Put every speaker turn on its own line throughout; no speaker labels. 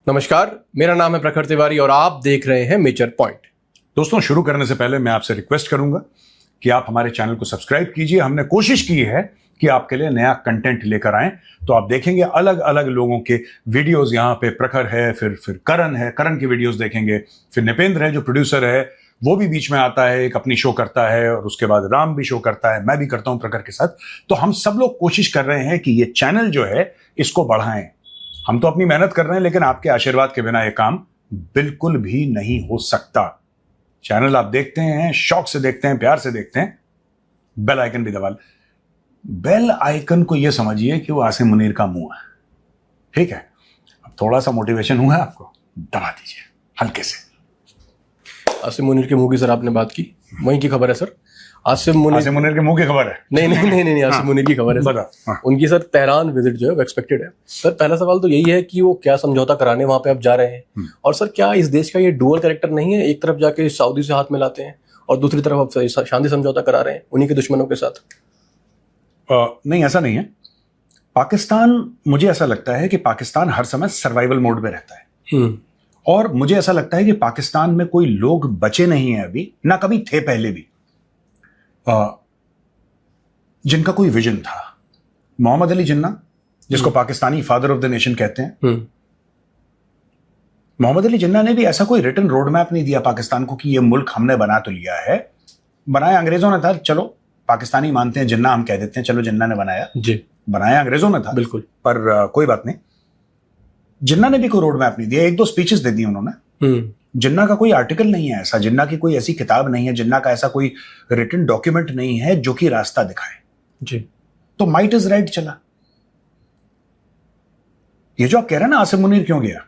नमस्कार, मेरा नाम है प्रखर तिवारी और आप देख रहे हैं मेजर पॉइंट।
दोस्तों, शुरू करने से पहले मैं आपसे रिक्वेस्ट करूंगा कि आप हमारे चैनल को सब्सक्राइब कीजिए। हमने कोशिश की है कि आपके लिए नया कंटेंट लेकर आएं, तो आप देखेंगे अलग अलग लोगों के वीडियोस। यहाँ पे प्रखर है, फिर करण है, करण की वीडियोस देखेंगे, फिर निपेंद्र है जो प्रोड्यूसर है, वो भी बीच में आता है, एक अपनी शो करता है, और उसके बाद राम भी शो करता है, मैं भी करता हूं प्रखर के साथ। तो हम सब लोग कोशिश कर रहे हैं कि ये चैनल जो है इसको बढ़ाएं। हम तो अपनी मेहनत कर रहे हैं, लेकिन आपके आशीर्वाद के बिना ये काम बिल्कुल भी नहीं हो सकता। चैनल आप देखते हैं, शौक से देखते हैं, प्यार से देखते हैं, बेल आइकन भी दबा। बेल आइकन को यह समझिए कि वो आसिम मुनीर का मुंह है, ठीक है। अब थोड़ा सा मोटिवेशन हुआ आपको, दबा दीजिए हल्के से।
आसिम मुनीर के मुंह की सर आपने बात की, वहीं की खबर है सर। आसिम मुनीर
के मुंह की खबर है?
नहीं, आसिम मुनीर की खबर है सर।
हाँ।
उनकी सर तेहरान विजिट जो है वो एक्सपेक्टेड है। सर पहला सवाल तो यही है कि वो क्या समझौता कराने वहां पे आप जा रहे हैं, और सर क्या इस देश का ये डुअल कैरेक्टर नहीं है? एक तरफ जाके सऊदी से हाथ मिलाते हैं और दूसरी तरफ आप शांति समझौता करा रहे हैं उन्हीं के दुश्मनों के साथ।
नहीं, ऐसा नहीं है। पाकिस्तान, मुझे ऐसा लगता है कि पाकिस्तान हर समय सर्वाइवल मोड में रहता है, और मुझे ऐसा लगता है कि पाकिस्तान में कोई लोग बचे नहीं है अभी, ना कभी थे पहले भी, जिनका कोई विजन था। मोहम्मद अली जिन्ना, जिसको Pakistani father of the nation कहते हैं, मोहम्मद अली जिन्ना ने भी ऐसा कोई रिटन रोड मैप नहीं दिया पाकिस्तान को कि ये मुल्क हमने बना तो लिया है। बनाया अंग्रेजों ने था, चलो पाकिस्तानी मानते हैं, जिन्ना हम कह देते हैं, चलो जिन्ना ने बनाया जी। बनाया अंग्रेजों ने था, बिल्कुल, पर कोई बात नहीं। जिन्ना ने भी कोई रोड मैप नहीं दिया। एक दो स्पीचेस दे दी उन्होंने। जिन्ना का कोई आर्टिकल नहीं है ऐसा, जिन्ना की कोई ऐसी किताब नहीं है, जिन्ना का ऐसा कोई रिटन डॉक्यूमेंट नहीं है जो कि रास्ता दिखाए जी। तो माइट इज राइट चला। ये जो आप कह रहे हैं ना आसिम मुनीर क्यों गया,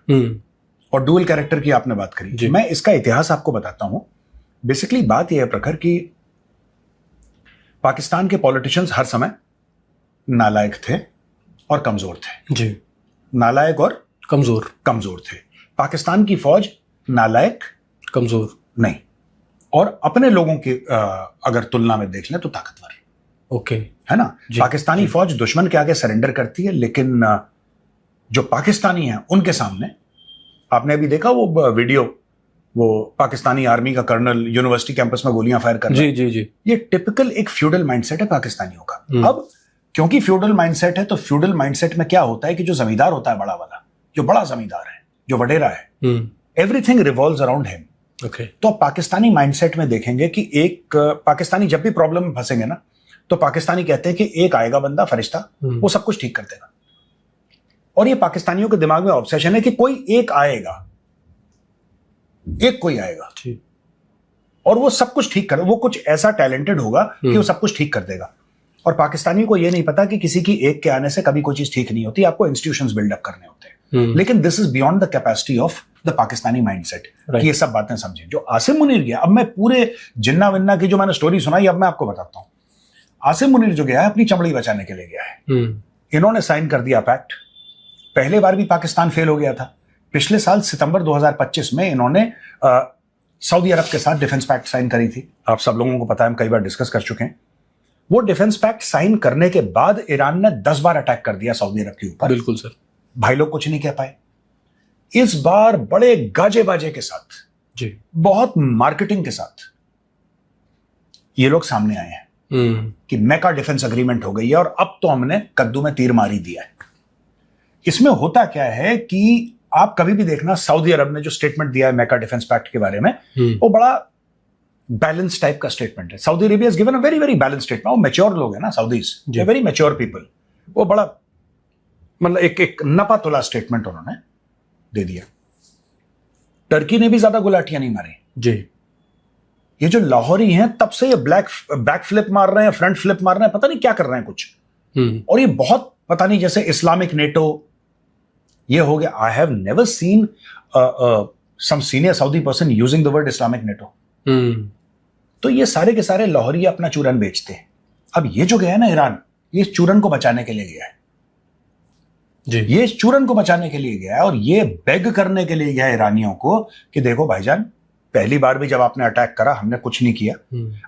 और डुअल कैरेक्टर की आपने बात करी, मैं इसका इतिहास आपको बताता हूं। बेसिकली बात यह है प्रखर की पाकिस्तान के पॉलिटिशियंस हर समय नालायक थे और कमजोर थे जी। नालायक और कमजोर थे। पाकिस्तान की फौज नालायक, कमजोर नहीं, और अपने लोगों की अगर तुलना में देख लें तो ताकतवर, ओके, है ना। पाकिस्तानी फौज दुश्मन के आगे सरेंडर करती है, लेकिन जो पाकिस्तानी हैं उनके सामने, आपने अभी देखा वो वीडियो, वो पाकिस्तानी आर्मी का कर्नल यूनिवर्सिटी कैंपस में गोलियां फायर कर रहा है। जी। ये टिपिकल एक फ्यूडल माइंडसेट है पाकिस्तानियों का। अब क्योंकि फ्यूडल माइंडसेट है, तो फ्यूडल माइंडसेट में क्या होता है कि जो जमींदार होता है, बड़ा वाला, जो बड़ा जमींदार है, जो वडेरा है, everything revolves around him. Okay. तो आप पाकिस्तानी माइंडसेट में देखेंगे कि एक पाकिस्तानी जब भी प्रॉब्लम में फंसेंगे ना, तो पाकिस्तानी कहते हैं कि एक आएगा बंदा फरिश्ता, वो सब कुछ ठीक कर देगा। और ये पाकिस्तानियों के दिमाग में ऑब्सेशन है कि कोई एक आएगा, एक कोई आएगा और वो सब कुछ ठीक कर, वो कुछ ऐसा टैलेंटेड होगा कि वो सब कुछ ठीक कर देगा। और पाकिस्तानी को ये नहीं पता कि किसी की एक के आने से कभी कोई चीज ठीक नहीं होती, आपको इंस्टीट्यूशंस बिल्डअप करने होते हैं। लेकिन this is beyond the capacity of the Pakistani mindset कि ये सब बातें समझें। जो आसिम मुनीर गया, अब मैं पूरे जिन्ना विन्ना की जो मैंने स्टोरी सुनाई, अब मैं आपको बताता हूं। आसिम मुनीर जो गया है, अपनी चमड़ी बचाने के लिए गया है। इन्होंने साइन कर दिया पैक्ट। पहले बार भी पाकिस्तान फेल हो गया था। पिछले साल सितंबर 2025 में इन्होंने सऊदी अरब के साथ डिफेंस पैक्ट साइन करी थी। आप सब लोगों को पता है, हम कई बार डिस्कस कर चुके हैं। वो डिफेंस पैक्ट साइन करने के बाद ईरान ने 10 बार अटैक कर दिया सऊदी अरब के ऊपर। बिल्कुल सर, भाई लोग कुछ नहीं कह पाए। इस बार बड़े गाजे बाजे के साथ जी, बहुत मार्केटिंग के साथ ये लोग सामने आए हैं कि मैका डिफेंस एग्रीमेंट हो गई है और अब तो हमने कद्दू में तीर मारी दिया है। इसमें होता क्या है कि आप कभी भी देखना, सऊदी अरब ने जो स्टेटमेंट दिया है मैका डिफेंस पैक्ट के बारे में, वो बड़ा बैलेंस टाइप का स्टेटमेंट है। Saudi Arabia has given a very very balance statement. वो मैच्योर लोग हैं ना सऊदीज, वेरी मैच्योर पीपल। वो बड़ा मतलब एक नपा तुला स्टेटमेंट उन्होंने दे दिया। टर्की ने भी ज्यादा गुलाटियां नहीं मारी जी। ये जो लाहौरी हैं, तब से ये बैक फ्लिप मार रहे हैं, फ्रंट फ्लिप मार रहे हैं, पता नहीं क्या कर रहे हैं कुछ। और ये बहुत पता नहीं, जैसे इस्लामिक नेटो ये हो गया। I have never seen some senior Saudi person using the word Islamic NATO. तो ये सारे के सारे लाहौरी अपना चूरन बेचते हैं। अब ये जो गया है ना ईरान, ये चूरन को बचाने के लिए गया है जी। ये चूरन को बचाने के लिए गया है, और ये बेग करने के लिए गया है ईरानियों को कि देखो भाईजान, पहली बार भी जब आपने अटैक करा, हमने कुछ नहीं किया,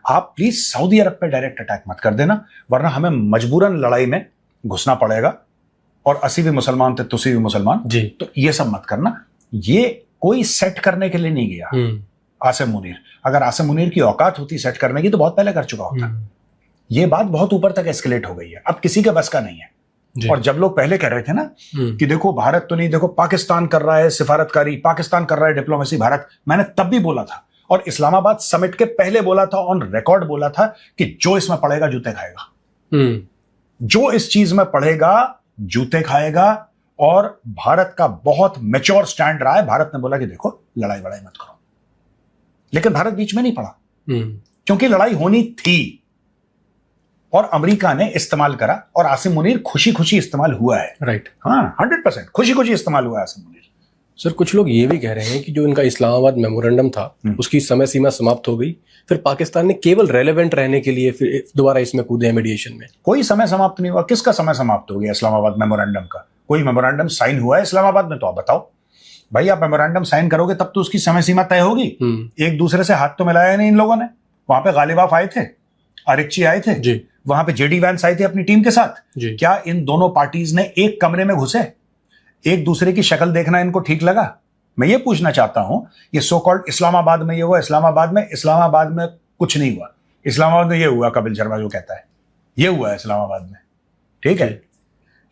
आप प्लीज सऊदी अरब पे डायरेक्ट अटैक मत कर देना, वरना हमें मजबूरन लड़ाई में घुसना पड़ेगा, और 80 भी मुसलमान थे, तुसी भी मुसलमान जी, तो ये सब मत करना। ये कोई सेट करने के लिए नहीं गया आसिम मुनीर। अगर आसिम मुनीर की औकात होती सेट करने की तो बहुत पहले कर चुका होता। ये बात बहुत ऊपर तक एस्केलेट हो गई है, अब किसी के बस का नहीं है। और जब लोग पहले कह रहे थे ना कि देखो भारत तो नहीं, देखो पाकिस्तान कर रहा है सिफारतकारी, पाकिस्तान कर रहा है डिप्लोमेसी भारत, मैंने तब भी बोला था और इस्लामाबाद समिट के पहले बोला था, ऑन रिकॉर्ड बोला था कि जो इसमें पढ़ेगा जूते खाएगा। जो इस चीज में पढ़ेगा जूते खाएगा। और भारत का बहुत मैच्योर स्टैंड रहा है। भारत ने बोला कि देखो लड़ाई वड़ाई मत करो, लेकिन भारत बीच में नहीं पड़ा क्योंकि लड़ाई होनी थी और अमेरिका ने इस्तेमाल करा और आसिम मुनीर खुशी खुशी इस्तेमाल हुआ है।
राइट,
हाँ 100% खुशी खुशी इस्तेमाल हुआ है आसिम मुनीर।
सर कुछ लोग ये भी कह रहे हैं कि जो इनका इस्लामाबाद मेमोरेंडम था उसकी समय सीमा समाप्त हो गई, फिर पाकिस्तान ने केवल रेलेवेंट रहने के लिए फिर दोबारा इसमें कूदे मीडिएशन में।
कोई समय समाप्त नहीं हुआ। किसका समय समाप्त हो गया इस्लामाबाद मेमोरेंडम का? कोई मेमोरेंडम साइन हुआ है इस्लामाबाद में? तो आप बताओ भाई, आप मेमोरेंडम साइन करोगे तब तो उसकी समय सीमा तय होगी। एक दूसरे से हाथ तो मिलाया नहीं इन लोगों ने। वहां पे गालिबाफ आए थे, आरिकची आए थे जी, वहां पे जेडी वैंस आए थे अपनी टीम के साथ। क्या इन दोनों पार्टीज ने एक कमरे में घुसे, एक दूसरे की शक्ल देखना इनको ठीक लगा? मैं ये पूछना चाहता हूं, ये सो कॉल्ड इस्लामाबाद में ये हुआ, इस्लामाबाद में कुछ नहीं हुआ। इस्लामाबाद में ये हुआ, कपिल शर्मा जो कहता है ये हुआ है इस्लामाबाद में। ठीक है,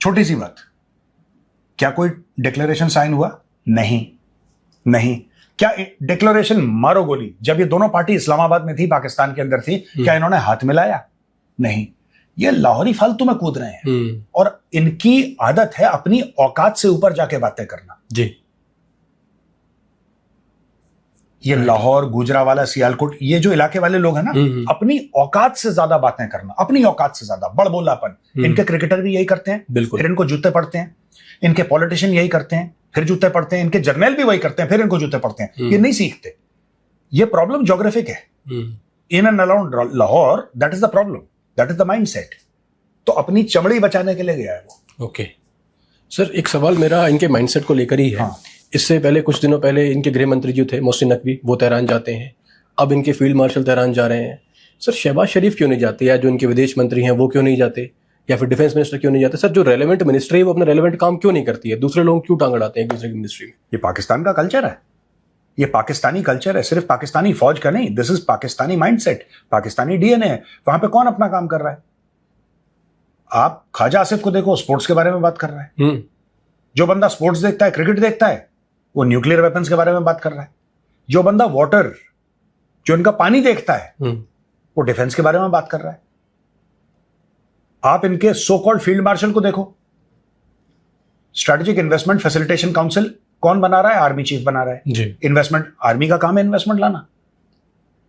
छोटी सी बात, क्या कोई डिक्लेरेशन साइन हुआ? नहीं। क्या डिक्लेरेशन मारो गोली, जब ये दोनों पार्टी इस्लामाबाद में थी, पाकिस्तान के अंदर थी, क्या इन्होंने हाथ मिलाया? नहीं। ये लाहौरी फालतू में कूद रहे हैं और इनकी आदत है अपनी औकात से ऊपर जाके बातें करना जी। ये लाहौर, गुजरावाला, सियालकोट, ये जो इलाके वाले लोग हैं ना, अपनी औकात से ज्यादा बातें करना, अपनी औकात से ज्यादा बड़बोलापन। इनके क्रिकेटर भी यही करते हैं, फिर इनको जूते पड़ते हैं। इनके पॉलिटिशियन यही करते हैं, फिर जूते पड़ते हैं। इनके जर्नल भी वही करते हैं, फिर इनको जूते पड़ते हैं। ये नहीं सीखते। ये प्रॉब्लम ज्योग्राफिक है। In and around Lahore, that is the problem, that is the mindset. तो अपनी चमड़ी बचाने के लिए गया है वो।
ओके सर, एक सवाल मेरा इनके माइंडसेट को लेकर ही है। इससे पहले कुछ दिनों पहले इनके गृह मंत्री जो थे मोहसिन नकवी, वो तेहरान जाते हैं। अब इनके फील्ड मार्शल तेहरान जा रहे हैं। सर शहबाज शरीफ क्यों नहीं जाते, या जो इनके विदेश मंत्री हैं वो क्यों नहीं जाते, या फिर डिफेंस मिनिस्टर क्यों नहीं जाते? सर जो रेलेवेंट मिनिस्ट्री है वो अपना रेलेवेंट काम क्यों नहीं करती है? दूसरे लोग क्यों टांग अड़ाते हैं एक दूसरे की मिनिस्ट्री में?
ये पाकिस्तान का कल्चर है, ये पाकिस्तानी कल्चर है, सिर्फ पाकिस्तानी फौज का नहीं। This is Pakistani mindset, Pakistani DNA है। वहां पे कौन अपना काम कर रहा है? आप ख्वाजा आसिफ को देखो, स्पोर्ट्स के बारे में बात कर रहा है। जो बंदा स्पोर्ट्स देखता है, क्रिकेट देखता है, वो न्यूक्लियर वेपन्स के बारे में बात कर रहा है। जो बंदा वाटर, जो इनका पानी देखता है, वो डिफेंस के बारे में बात कर रहा है। आप इनके सो कॉल्ड फील्ड मार्शल को देखो, स्ट्रेटेजिक इन्वेस्टमेंट फैसिलिटेशन काउंसिल कौन बना रहा है? आर्मी चीफ बना रहा है जी। इन्वेस्टमेंट, आर्मी का काम है इन्वेस्टमेंट लाना।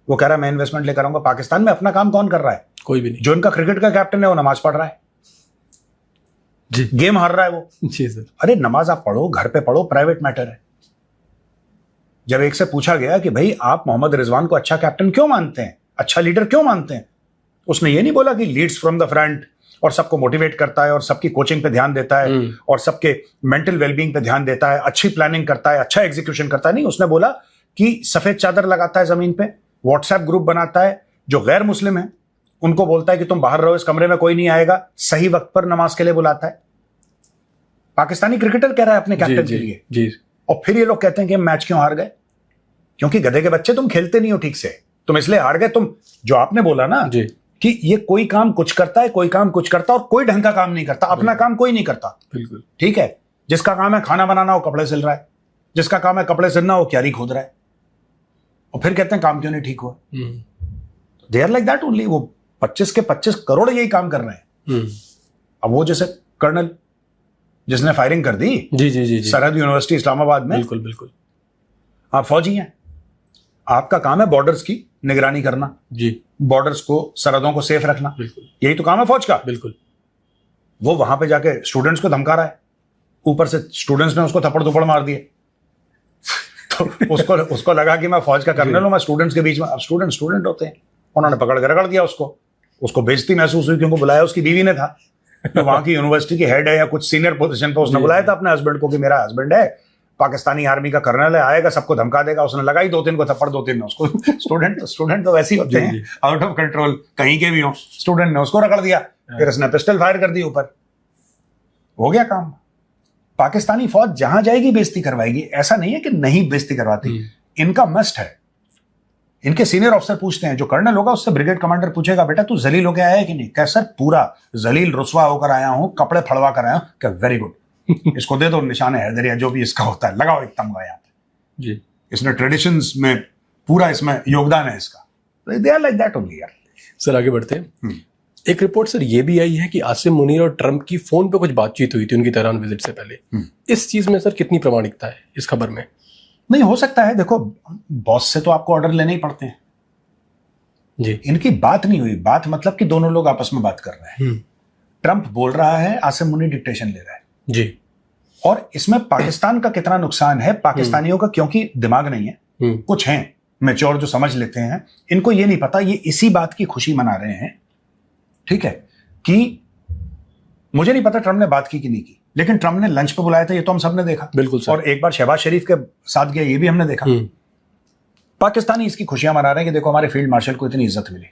वो कह रहा है मैं इन्वेस्टमेंट लेकर आऊंगा। पाकिस्तान में अपना काम कौन कर रहा है?
कोई भी नहीं।
जो इनका क्रिकेट का कैप्टन है वो नमाज पढ़ रहा है जी, गेम हार रहा है वो
जी सर।
अरे नमाज आप पढ़ो, घर पे पढ़ो, प्राइवेट मैटर है। जब एक से पूछा गया कि भाई आप मोहम्मद रिजवान को अच्छा कैप्टन क्यों मानते हैं, अच्छा लीडर क्यों मानते हैं, उसने ये नहीं बोला कि लीड्स फ्रॉम द फ्रंट और सबको मोटिवेट करता है और सबकी कोचिंग पे ध्यान देता है और सबके मेंटल वेलबींग पे ध्यान देता है, अच्छी प्लानिंग करता है, अच्छा एग्जीक्यूशन करता है। नहीं, उसने बोला कि सफेद चादर लगाता है जमीन पे, व्हाट्सएप ग्रुप बनाता है, जो गैर मुस्लिम है उनको बोलता है कि तुम बाहर रहो, इस कमरे में कोई नहीं आएगा, सही वक्त पर नमाज के लिए बुलाता है। पाकिस्तानी क्रिकेटर कह रहा है अपने कैप्टन के लिए जी। और फिर ये लोग कहते हैं कि मैच क्यों हार गए? क्योंकि गधे के बच्चे तुम खेलते नहीं हो ठीक से, तुम इसलिए हार गए। तुम जो आपने बोला ना जी, कि ये कोई काम कुछ करता है, कोई काम कुछ करता है और कोई ढंग का काम नहीं करता, अपना काम कोई नहीं करता। बिल्कुल ठीक है। जिसका काम है खाना बनाना वो कपड़े सिल रहा है, जिसका काम है कपड़े सिलना वो क्यारी खोद रहा है, और फिर कहते हैं काम क्यों नहीं ठीक हुआ। They are like that only. वो 25 के 25 करोड़ यही काम कर रहे हैं। अब वो जैसे कर्नल जिसने फायरिंग कर दी जी जी जी, सरहद यूनिवर्सिटी इस्लामाबाद में, बिल्कुल बिल्कुल, आप फौजी हैं, आपका काम है बॉर्डर्स की निगरानी करना जी, बॉर्डर्स को, सरहदों को सेफ रखना, बिल्कुल यही तो काम है फौज का। बिल्कुल। वो वहां पे जाके स्टूडेंट्स को धमका रहा है, ऊपर से स्टूडेंट्स ने उसको थप्पड़ थप्पड़ मार दिए तो उसको लगा कि मैं फौज का कर्नल हूं, मैं स्टूडेंट्स के बीच में। अब स्टूडेंट होते हैं, उन्होंने पकड़ के रगड़ दिया उसको बेइज्जती महसूस हुई क्योंकि बुलाया उसकी बीवी ने था, तो वहां की यूनिवर्सिटी की हेड है या कुछ सीनियर पोजीशन पे, उसने बुलाया था अपने हस्बैंड को कि मेरा हस्बैंड है, पाकिस्तानी आर्मी का कर्नल है, आएगा सबको धमका देगा। उसने लगाई 2-3 को थप्पड़, 2-3 ने उसको। स्टूडेंट तो वैसे ही होते हैं, आउट ऑफ कंट्रोल कहीं के भी हो। स्टूडेंट ने उसको रगड़ दिया, फिर उसने पिस्टल फायर कर दी ऊपर, हो गया काम। पाकिस्तानी फौज जहां जाएगी बेइज्जती करवाएगी, ऐसा नहीं है कि नहीं बेइज्जती करवाती, इनका मस्ट है। इनके सीनियर ऑफिसर पूछते हैं, जो कर्नल होगा उससे ब्रिगेड कमांडर पूछेगा, बेटा तू जलील होकर आया है कि नहीं? क्या सर पूरा जलील रुसवा होकर आया हूं, कपड़े फड़वा कर आया हूं। क्या वेरी गुड, इसको दे दो निशान हैदर या जो भी इसका होता है, लगाओ एक तमगा यहाँ पे जी, इसने ट्रेडिशंस में पूरा इसमें योगदान है इसका। They are like that only यार।
सर आगे बढ़ते हैं। एक रिपोर्ट सर ये भी आई है कि आसिम मुनीर और ट्रंप की फोन पे कुछ बातचीत हुई थी उनकी तेहरान विजिट से पहले। इस चीज में सर कितनी प्रामाणिकता है इस खबर में?
नहीं, हो सकता है, देखो बॉस से तो आपको ऑर्डर लेने ही पड़ते हैं
जी।
इनकी बात नहीं हुई, बात मतलब कि दोनों लोग आपस में बात कर रहे हैं। ट्रंप बोल रहा है, आसिम मुनीर डिक्टेशन ले रहा है
जी।
और इसमें पाकिस्तान का कितना नुकसान है पाकिस्तानियों का, क्योंकि दिमाग नहीं है, कुछ हैं मैच्योर जो समझ लेते हैं, इनको ये नहीं पता ये इसी बात की खुशी मना रहे हैं, ठीक है, कि मुझे नहीं पता ट्रंप ने बात की कि नहीं की, लेकिन ट्रंप ने लंच पे बुलाया था, ये तो हम सब ने देखा।
बिल्कुल सर।
और एक बार शहबाज शरीफ के साथ गया, ये भी हमने देखा। पाकिस्तानी इसकी खुशियां मना रहे हैं कि देखो हमारे फील्ड मार्शल को इतनी इज्जत मिली।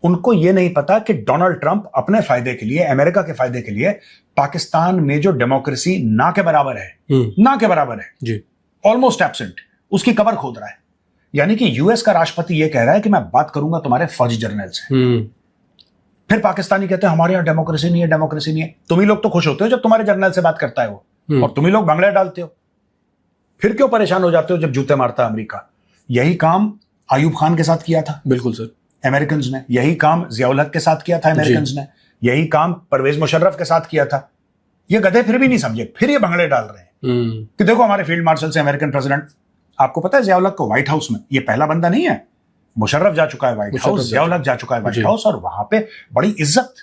उनको ये नहीं पता कि डोनाल्ड ट्रंप अपने फायदे के लिए, अमेरिका के फायदे के लिए, पाकिस्तान में जो डेमोक्रेसी ना के बराबर है, ना के बराबर है
जी,
ऑलमोस्ट एब्सेंट, उसकी कबर खोद रहा है। यानी कि यूएस का राष्ट्रपति ये कह रहा है कि मैं बात करूंगा तुम्हारे फौजी जर्नल से। फिर पाकिस्तानी कहते हैं हमारे यहां डेमोक्रेसी नहीं है, डेमोक्रेसी नहीं है। तुम ही लोग तो खुश होते हो जब तुम्हारे जर्नल से बात करता है वो, और तुम ही लोग भंगड़े डालते हो। फिर क्यों परेशान हो जाते हो जब जूते मारता है अमेरिका? यही काम अयूब खान के साथ किया था
बिल्कुल सर
अमेरिकन ने, यही काम जियाउल हक के साथ किया था अमेरिकन ने, यही काम परवेज मुशर्रफ के साथ किया था। ये गधे फिर भी नहीं समझे, फिर ये भंगड़े डाल रहे हैं कि देखो हमारे फील्ड मार्शल से अमेरिकन प्रेसिडेंट। आपको पता है जियाउल हक को व्हाइट हाउस में, ये पहला बंदा नहीं है, मुशर्रफ जा चुका है व्हाइट हाउस, जियाउल हक जा चुका है व्हाइट हाउस, और वहां पे बड़ी इज्जत।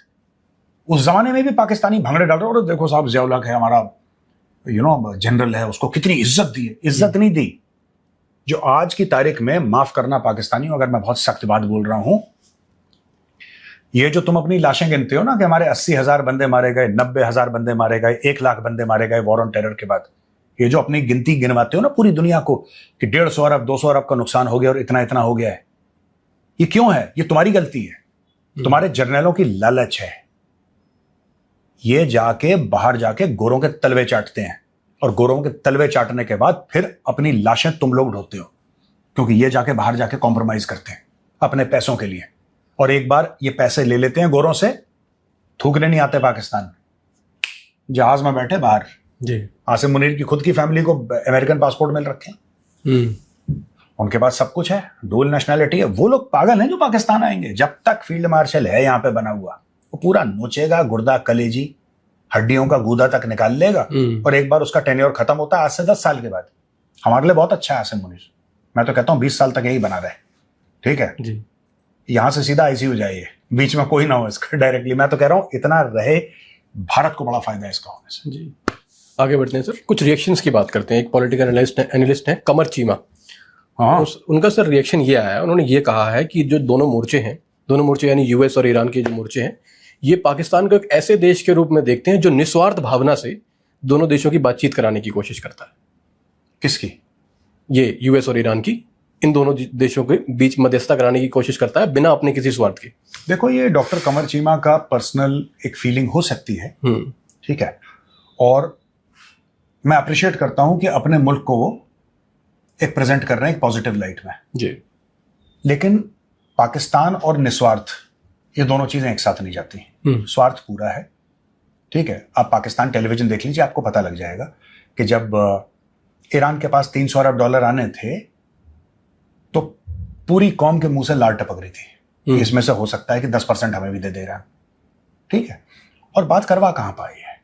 उस जमाने में भी पाकिस्तानी भंगड़े डाल रहे, और देखो साहब जियाउल हक है हमारा जनरल है, उसको कितनी इज्जत दी है। इज्जत नहीं दी। जो आज की तारीख में, माफ करना पाकिस्तानी अगर मैं बहुत सख्त बात बोल रहा हूं, ये जो तुम अपनी लाशें गिनते हो ना कि हमारे 80,000 बंदे मारे गए, 90,000 बंदे मारे गए, 1 लाख बंदे मारे गए वॉर ऑन टेरर के बाद, ये जो अपनी गिनती गिनवाते हो ना पूरी दुनिया को कि 150 अरब 200 अरब का नुकसान हो गया और इतना इतना हो गया है, ये क्यों है? ये तुम्हारी गलती है, तुम्हारे जर्नलों की लालच है। ये जाके बाहर जाके गोरों के तलवे चाटते हैं, और गोरों के तलवे चाटने के बाद फिर अपनी लाशें तुम लोग ढोते हो, क्योंकि ये जाके बाहर जाके कॉम्प्रोमाइज करते हैं अपने पैसों के लिए, और एक बार ये पैसे ले लेते हैं गोरों से, थूकने नहीं आते पाकिस्तान, जहाज में बैठे बाहर
जी।
आसिम मुनीर की खुद की फैमिली को अमेरिकन पासपोर्ट मिल रखे हैं, उनके पास सब कुछ है, डुअल नेशनैलिटी है। वो लोग पागल हैं जो पाकिस्तान आएंगे। जब तक फील्ड मार्शल है यहाँ पे बना हुआ, वो पूरा नोचेगा, गुर्दा कलेजी हड्डियों का गूदा तक निकाल लेगा, और एक बार उसका टेन्योर खत्म होता है आज से 10 साल के बाद। हमारे लिए बहुत अच्छा है आसिम मुनीर, मैं तो कहता हूँ 20 साल तक यही बना रहे, ठीक है जी। यहां से सीधा आईसीयू जाइए, बीच में कोई ना हो इसका डायरेक्टली। मैं तो कह रहा हूं इतना रहे, भारत को बड़ा फायदा है इसका होने से
जी। आगे बढ़ते हैं सर, कुछ रिएक्शंस की बात करते हैं। एक पॉलिटिकल एनालिस्ट है कमर चीमा, हाँ, उनका सर रिएक्शन ये आया है, उन्होंने ये कहा है कि जो दोनों मोर्चे यानी यूएस और ईरान के जो मोर्चे हैं, ये पाकिस्तान को एक ऐसे देश के रूप में देखते हैं जो निस्वार्थ भावना से दोनों देशों की बातचीत कराने की कोशिश करता है।
किसकी?
ये यूएस और ईरान की, इन दोनों देशों के बीच मध्यस्थता कराने की कोशिश करता है बिना अपने किसी स्वार्थ के।
देखो, ये डॉक्टर कमर चीमा का पर्सनल एक फीलिंग हो सकती है, ठीक है, और मैं अप्रिशिएट करता हूं कि अपने मुल्क को वो एक प्रेजेंट कर रहे हैं एक पॉजिटिव लाइट में
जी।
लेकिन पाकिस्तान और निस्वार्थ, ये दोनों चीजें एक साथ नहीं जाती। स्वार्थ पूरा है, ठीक है। आप पाकिस्तान टेलीविजन देख लीजिए, आपको पता लग जाएगा कि जब ईरान के पास $300 अरब आने थे तो पूरी कौम के मुंह से लार टपक रही थी, इसमें से हो सकता है कि 10% हमें भी दे दे रहा, ठीक है। और बात करवा कहां पाई है,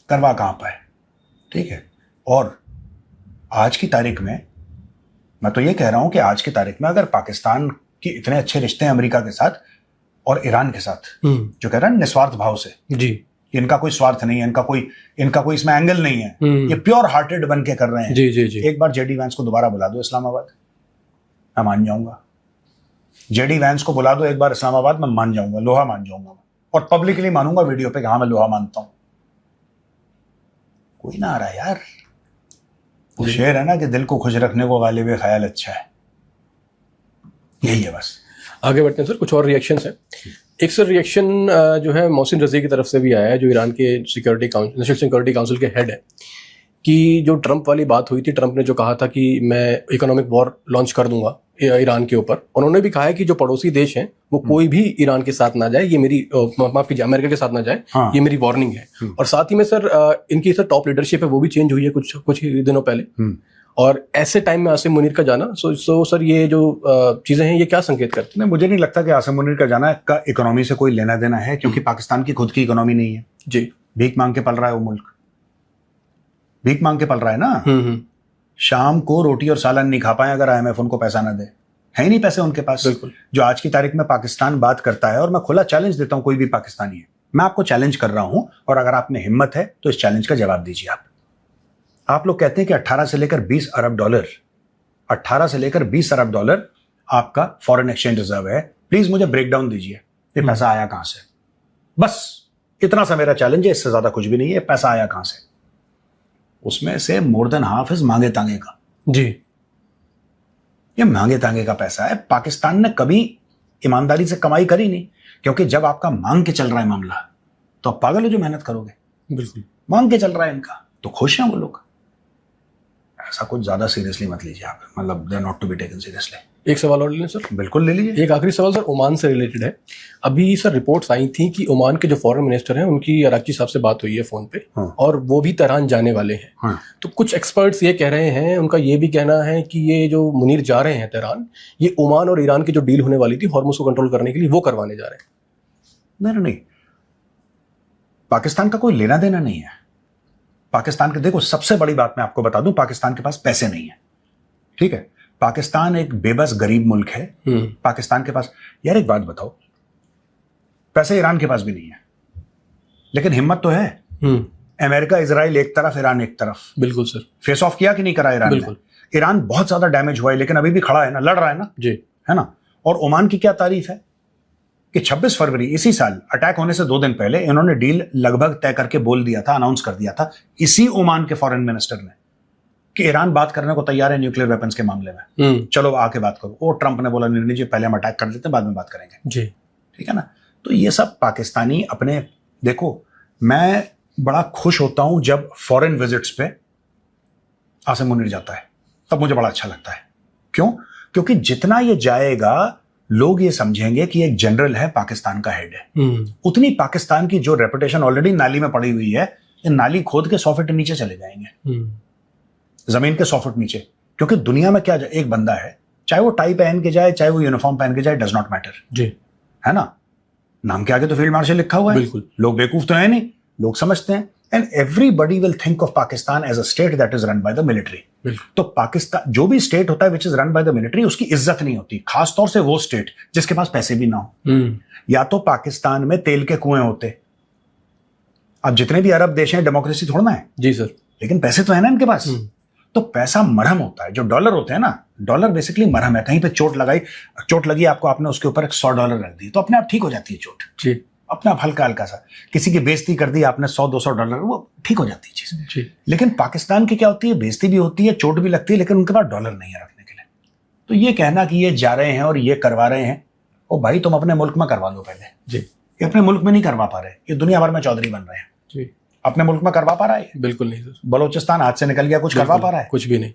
करवा कहां पाए, ठीक है। और आज की तारीख में मैं तो ये कह रहा हूं कि आज की तारीख में अगर पाकिस्तान के इतने अच्छे रिश्ते हैं अमेरिका के साथ और ईरान के साथ, जो कह रहा है निस्वार्थ भाव से जी, इनका कोई स्वार्थ नहीं है, इनका कोई इसमें एंगल नहीं है, ये प्योर हार्टेड बन के कर रहे हैं
जी, जी, जी।
एक बार जेडी वैंस को दोबारा बुला दो इस्लामाबाद, मैं मान जाऊंगा। जेडी वैंस को बुला दो एक बार इस्लामाबाद, मैं मान जाऊंगा, लोहा मान जाऊंगा, और पब्लिकली मानूंगा वीडियो पे, हाँ मैं लोहा मानता हूं। कोई ना आ रहा यार, वो शेर है ना कि दिल को खुश रखने को गालिब ख्याल अच्छा है, यही है बस।
आगे बढ़ते हैं सर, कुछ और रिएक्शंस हैं। एक सर रिएक्शन जो है मोहसिन रज़ी की तरफ से भी आया है, जो ईरान के नेशनल सिक्योरिटी काउंसिल के हेड है, कि जो ट्रंप वाली बात हुई थी, ट्रंप ने जो कहा था कि मैं इकोनॉमिक वॉर लॉन्च कर दूंगा ईरान के ऊपर, उन्होंने भी कहा है कि जो पड़ोसी देश हैं वो कोई भी ईरान के साथ ना जाए, ये मेरी माफ कीजिए अमेरिका के साथ ना जाए, हाँ। ये मेरी वार्निंग है। और साथ ही में सर इनकी सर टॉप लीडरशिप है वो भी चेंज हुई है कुछ ही दिनों पहले, और ऐसे टाइम में आसिम मुनीर का जाना, सो सर ये जो चीजें हैं ये क्या संकेत करती हैं?
मुझे नहीं लगता कि आसिम मुनीर का जाना का इकोनॉमी से कोई लेना देना है, क्योंकि पाकिस्तान की खुद की इकोनॉमी नहीं है जी। भीख मांग के पल रहा है वो मुल्क, भीख मांग के पल रहा है ना। शाम को रोटी और सालन नहीं खा पाए अगर IMF उनको पैसा ना दे, है ही नहीं पैसे उनके पास। बिल्कुल। जो आज की तारीख में पाकिस्तान बात करता है, और मैं खुला चैलेंज देता हूं कोई भी पाकिस्तानी है, मैं आपको चैलेंज कर रहा हूं, और अगर आप में हिम्मत है तो इस चैलेंज का जवाब दीजिए। आप लोग कहते हैं कि 18 से लेकर 20 अरब डॉलर, 18 से लेकर 20 अरब डॉलर आपका फॉरेन एक्सचेंज रिजर्व है। प्लीज मुझे ब्रेकडाउन दीजिए, ये पैसा आया कहां से? बस इतना सा मेरा चैलेंज है, इससे ज्यादा कुछ भी नहीं है। पैसा आया कहां से? उसमें से मोर देन हाफ इज मांगे तांगे का जी। ये मांगे तांगे का पैसा है। पाकिस्तान ने कभी ईमानदारी से कमाई करी नहीं, क्योंकि जब आपका मांग के चल रहा है मामला, तो आप पागल हो जो मेहनत करोगे। बिल्कुल, मांग के चल रहा है इनका, तो खुश हैं वो लोग। ऐसा कुछ ज्यादा सीरियसली मत लीजिए आप, मतलब they are not to be taken seriously.
एक सवाल और ले लें सर?
बिल्कुल ले लीजिए।
एक आखिरी सवाल सर ओमान से रिलेटेड है। अभी सर रिपोर्ट्स आई थी कि ओमान के जो फॉरेन मिनिस्टर हैं उनकी अराक्ची साहब से बात हुई है फोन पे, हाँ। और वो भी तेहरान जाने वाले हैं, हाँ। तो कुछ एक्सपर्ट्स ये कह रहे हैं, उनका ये भी कहना है कि ये जो मुनीर जा रहे हैं तेहरान, ये ओमान और ईरान की जो डील होने वाली थी हॉर्मुज़ को कंट्रोल करने के लिए, वो करवाने जा रहे हैं।
नहीं, पाकिस्तान का कोई लेना देना नहीं है। पाकिस्तान के, देखो सबसे बड़ी बात मैं आपको बता दूं, पाकिस्तान के पास पैसे नहीं है, ठीक है। पाकिस्तान एक बेबस गरीब मुल्क है। पाकिस्तान के पास, यार एक बात बताओ, पैसे ईरान के पास भी नहीं है, लेकिन हिम्मत तो है। अमेरिका इजराइल एक तरफ, ईरान एक तरफ।
बिल्कुल सर।
फेस ऑफ किया कि नहीं करा ईरान ने? ईरान बहुत ज्यादा डैमेज हुआ है, लेकिन अभी भी खड़ा है ना, लड़ रहा है ना जी, है ना। और ओमान की क्या तारीफ है कि 26 फरवरी इसी साल अटैक होने से 2 दिन पहले इन्होंने डील लगभग तय करके बोल दिया था, अनाउंस कर दिया था इसी ओमान के फॉरेन मिनिस्टर ने, कि ईरान बात करने को तैयार है न्यूक्लियर वेपन्स के मामले में, चलो आके बात करो। वो ट्रंप ने बोला नहीं जी, पहले हम अटैक कर लेते हैं, बाद में बात करेंगे जी, ठीक है ना। तो ये सब पाकिस्तानी अपने, देखो मैं बड़ा खुश होता हूं जब फॉरेन विजिट्स पे आसिम मुनीर जाता है, तब मुझे बड़ा अच्छा लगता है। क्यों? क्योंकि जितना ये जाएगा लोग ये समझेंगे कि एक जनरल है, पाकिस्तान का हेड है। उतनी पाकिस्तान की जो रेपुटेशन ऑलरेडी नाली में पड़ी हुई है, ये नाली खोद के 100 फीट नीचे चले जाएंगे, जमीन के 100 फुट नीचे। क्योंकि दुनिया में क्या, एक बंदा है, चाहे वो टाई पहन के जाए, चाहे वो यूनिफॉर्म पहन के जाए, डज नॉट मैटर जी, है ना। नाम के आगे तो फील्ड मार्शल लिखा हुआ है। बिल्कुल, लोग बेवकूफ तो है नहीं, लोग समझते हैं। And everybody will think of Pakistan as a state that is run by the military. तो पाकिस्तान, जो भी स्टेट होता है which is run by the military, उसकी इज्जत नहीं होती, खासतौर से वो स्टेट जिसके पास पैसे भी ना हो। या तो पाकिस्तान में तेल के कुएं होते, अब जितने भी अरब देश हैं डेमोक्रेसी थोड़ा ना है जी सर, लेकिन पैसे तो है ना इनके पास। तो पैसा मरहम होता है, जो डॉलर होते हैं ना, डॉलर बेसिकली मरहम है। कहीं पे चोट लगी आपको, आपने उसके ऊपर एक $100 रख दी, तो अपने आप ठीक हो जाती है चोट जी, अपना हल्का हल्का सा। किसी की बेइज्जती कर दी आपने $100-200, वो ठीक हो जाती है चीज। लेकिन पाकिस्तान की क्या होती है, बेइज्जती भी होती है, चोट भी लगती है, लेकिन उनके पास डॉलर नहीं है रखने के लिए। तो ये कहना कि ये जा रहे हैं और ये करवा रहे हैं, ओ भाई तुम अपने मुल्क में करवा लो पहले जी। ये अपने मुल्क में नहीं करवा पा रहे, ये दुनिया भर में चौधरी बन रहे हैं जी। अपने मुल्क में करवा पा रहा है? बिल्कुल नहीं सर। बलोचिस्तान हाथ से निकल गया, कुछ करवा पा रहा है? कुछ भी नहीं।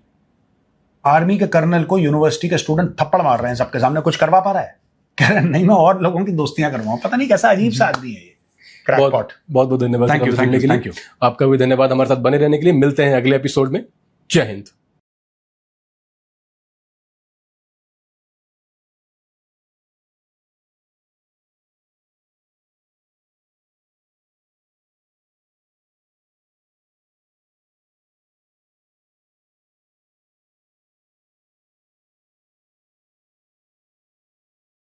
आर्मी के कर्नल को यूनिवर्सिटी के स्टूडेंट थप्पड़ मार रहे हैं सबके सामने, कुछ करवा पा रहा है? कह रहे नहीं, मैं और लोगों की दोस्तियां करवाऊं। पता नहीं कैसा अजीब सा आदमी है ये।
बहुत बहुत धन्यवाद। Thank you. आपका भी धन्यवाद हमारे साथ बने रहने के लिए। मिलते हैं अगले एपिसोड में। जय हिंद।